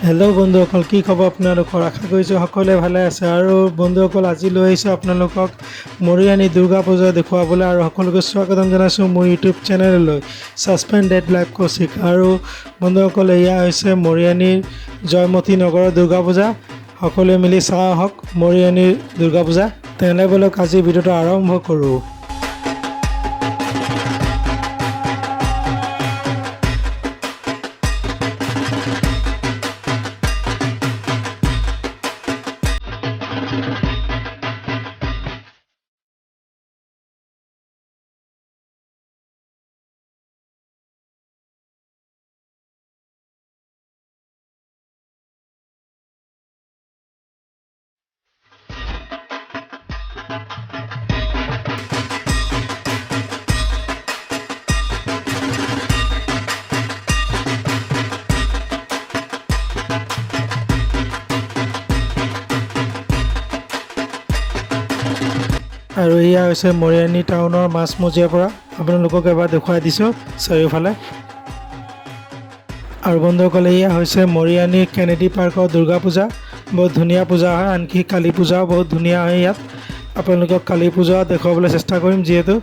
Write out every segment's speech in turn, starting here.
Hello' বন্ধুসকল, কি খবৰ আপোনালোকৰ? আশা কৰিছোঁ সকলোৱে ভালে আছে। আৰু বন্ধুসকল, আজি লৈ আহিছোঁ আপোনালোকক মৰিয়ানী দুৰ্গা পূজা দেখুৱাবলৈ, আৰু সকলোকে স্বাগতম জনাইছোঁ মোৰ ইউটিউব চেনেললৈ ছাছপেণ্ডেড লাইভ কৌশিক। আৰু বন্ধুসকল, এয়া হৈছে মৰিয়ানীৰ জয়মতী নগৰৰ দুৰ্গা পূজা। সকলোৱে মিলি চাওঁ আহক মৰিয়ানীৰ দুৰ্গা পূজা। তেনেহ'লে ব'লক আজি ভিডিঅ'টো আৰম্ভ কৰোঁ। আৰু এয়া হৈছে মৰিয়ানী টাউনৰ মাছমজিয়াৰ পৰা আপোনালোকক এবাৰ দেখুৱাই দিছোঁ চাৰিওফালে। আৰু বন্ধুসকল, এয়া হৈছে মৰিয়ানী কেনেডি পাৰ্কৰ দুৰ্গা পূজা। বহুত ধুনীয়া পূজা হয়, আনকি কালী পূজাও বহুত ধুনীয়া হয় ইয়াত। আপোনালোকক কালী পূজা দেখুৱাবলৈ চেষ্টা কৰিম, যিহেতু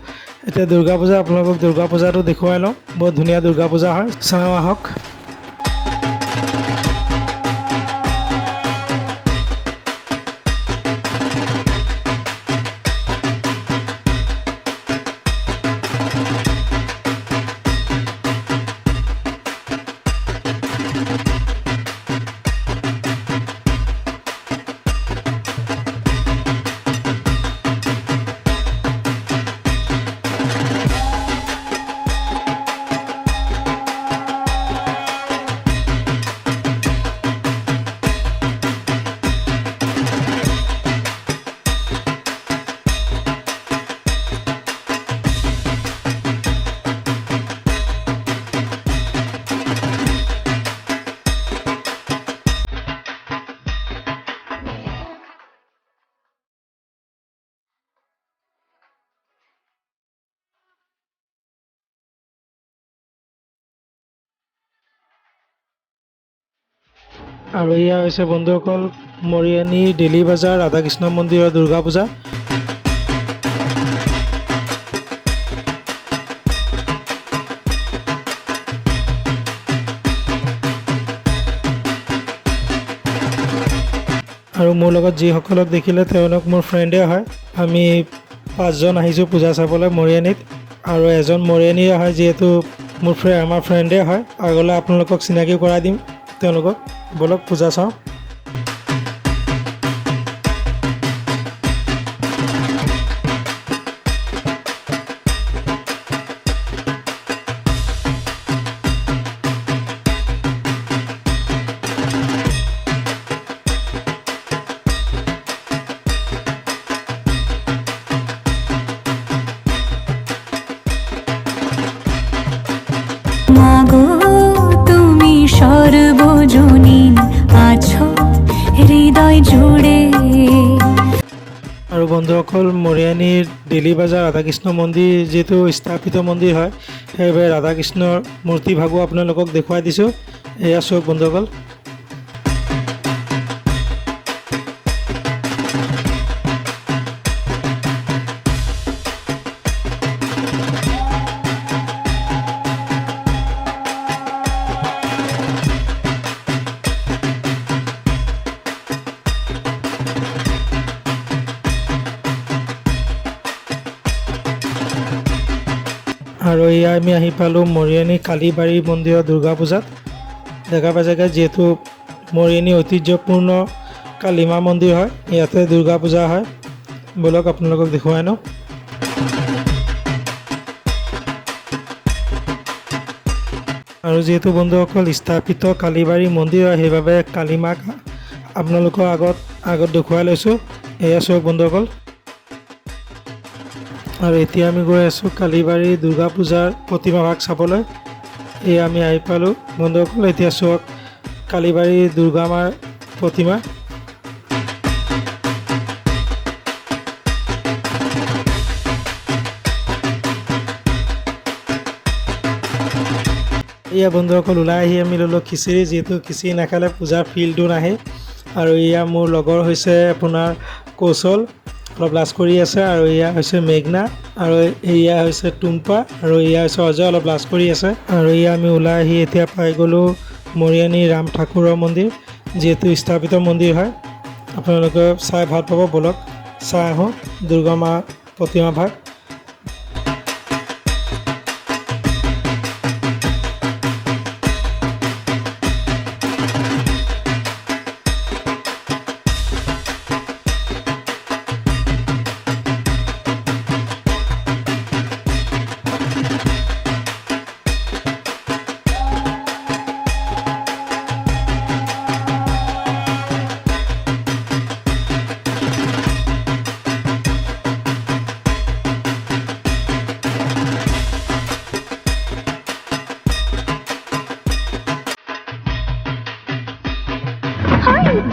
এতিয়া দুৰ্গা পূজা। আপোনালোকক দুৰ্গা পূজাটো দেখুৱাই লওঁ। বহুত ধুনীয়া দুৰ্গা পূজা হয়, চাওঁ আহক। আৰু এয়া হৈছে বন্ধুসকল মৰিয়ানী ডেলি বজাৰ ৰাধাকৃষ্ণ মন্দিৰৰ দুৰ্গা পূজা। আৰু মোৰ লগত যিসকলক দেখিলে তেওঁলোক মোৰ ফ্ৰেণ্ডে হয়। আমি 5জন আহিছোঁ পূজা চাবলৈ মৰিয়ানীত, আৰু এজন মৰিয়ানীৰে হয়, যিহেতু আমাৰ ফ্ৰেণ্ডে হয়। আগলৈ আপোনালোকক চিনাকি কৰাই দিম তেওঁলোকক। ব'লক পূজা চাওঁ। মাগো তুমি সৰ্বজনীন আছো হৃদয় জুড়ে। আৰু বন্ধুসকল, মৰিয়ানীৰ ডেলি বজাৰ ৰাধাকৃষ্ণ মন্দিৰ যিহেতু স্থাপিত মন্দিৰ হয়, সেইবাবে ৰাধাকৃষ্ণৰ মূৰ্তিভাগো আপোনালোকক দেখুৱাই দিছোঁ। এয়া চাওক বন্ধুসকল। আৰু এয়া আমি আহি পালোঁ মৰিয়ানী কালীবাৰী মন্দিৰৰ দুৰ্গা পূজাত। দেখা পাই চাগে, যিহেতু মৰিয়ানী ঐতিহ্যপূৰ্ণ কালীমা মন্দিৰ হয়, ইয়াতে দুৰ্গা পূজা হয়। ব'লক আপোনালোকক দেখুৱাই লওঁ। আৰু যিহেতু বন্ধুসকল স্থাপিত কালীবাৰী মন্দিৰ হয়, সেইবাবে কালীমাক আপোনালোকৰ আগত দেখুৱাই লৈছোঁ। এয়া চাওক বন্ধুসকল। আৰু এতিয়া আমি গৈ আছোঁ কালীবাৰী দুৰ্গা পূজাৰ প্ৰতিমা ভাগ চাবলৈ। এয়া আমি আহি পালোঁ বন্ধুসকল। এতিয়া চাওক কালীবাৰী দুৰ্গা মাৰ প্ৰতিমা। এয়া বন্ধুসকল ওলাই আহি আমি ল'লোঁ খিচিৰি, যিহেতু খিচিৰি নাখালে পূজাৰ ফিলটো নাহে। আৰু এয়া মোৰ লগৰ হৈছে আপোনাৰ কৌশল, অলপ লাজ কৰি আছে। আৰু এয়া হৈছে মেঘনা, আৰু এয়া হৈছে টুম্পা, আৰু এয়া হৈছে অজয়, অলপ লাজ কৰি আছে। আৰু এয়া আমি ওলাই আহি এতিয়া পাই গ'লোঁ মৰিয়নি ৰাম ঠাকুৰৰ মন্দিৰ, যিহেতু স্থাপিত মন্দিৰ হয়। আপোনালোকে চাই ভাল পাব, ব'লক চাই আহোঁ দুৰ্গা মা প্ৰতিমা ভাগ।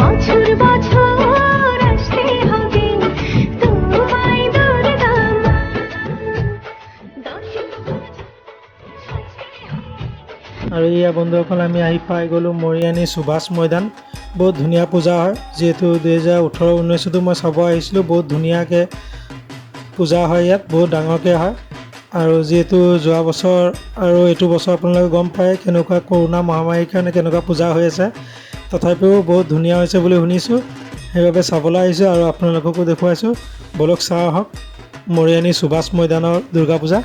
বছৰ বছৰ আসতে হবে তোমায় দুৰ্গা মা, 10 বছৰ সাজতে হবে। আৰু এয়া বন্ধুসকল আমি আহি পাই গ'লোঁ মৰিয়নি সুভাষ মৈদান। বহুত ধুনীয়া পূজা হয়, যিহেতু 2018-19তো মই চাব আহিছিলোঁ। বহুত ধুনীয়াকৈ পূজা হয় ইয়াত, বহুত ডাঙৰকৈ হয়। আৰু যিহেতু যোৱা বছৰ আৰু এইটো বছৰ আপোনালোকে গম পায় কেনেকুৱা কৰোণা মহামাৰীৰ কাৰণে কেনেকুৱা পূজা হৈ আছে, তথাপিও বহুত ধুনীয়া হৈছে বুলি শুনিছোঁ, সেইবাবে চাবলৈ আহিছোঁ আৰু আপোনালোককো দেখুৱাইছোঁ। ব'লক চাই আহক মৰিয়নি সুভাষ মৈদানৰ দুৰ্গা পূজা।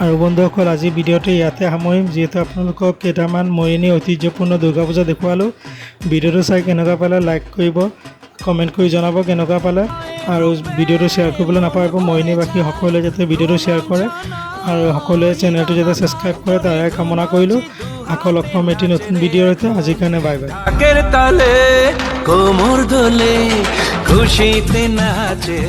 আৰু বন্ধুসকল আজি ভিডিঅ'টো ইয়াতে সামৰিম, যিহেতু আপোনালোকক কেইটামান মৰিয়নি ঐতিহ্যপূৰ্ণ দুৰ্গা পূজা দেখুৱালোঁ। ভিডিঅ'টো চাই কেনেকুৱা পালে লাইক কৰিব, কমেণ্ট কৰি জনাব কেনেকুৱা পালে, আৰু ভিডিঅ'টো শ্বেয়াৰ কৰিবলৈ নাপাহৰিব। মৰিয়নিবাসী সকলোৱে যাতে ভিডিঅ'টো শ্বেয়াৰ কৰে আৰু সকলোৱে চেনেলটো যাতে ছাবস্ক্ৰাইব কৰে তাৰে কামনা কৰিলোঁ। আকৌ লগ পাম এটি নতুন ভিডিঅ'ৰ সৈতে। আজিৰ কাৰণে বাই বাই। তালে কোমৰ দোলে খুশিতে নাচে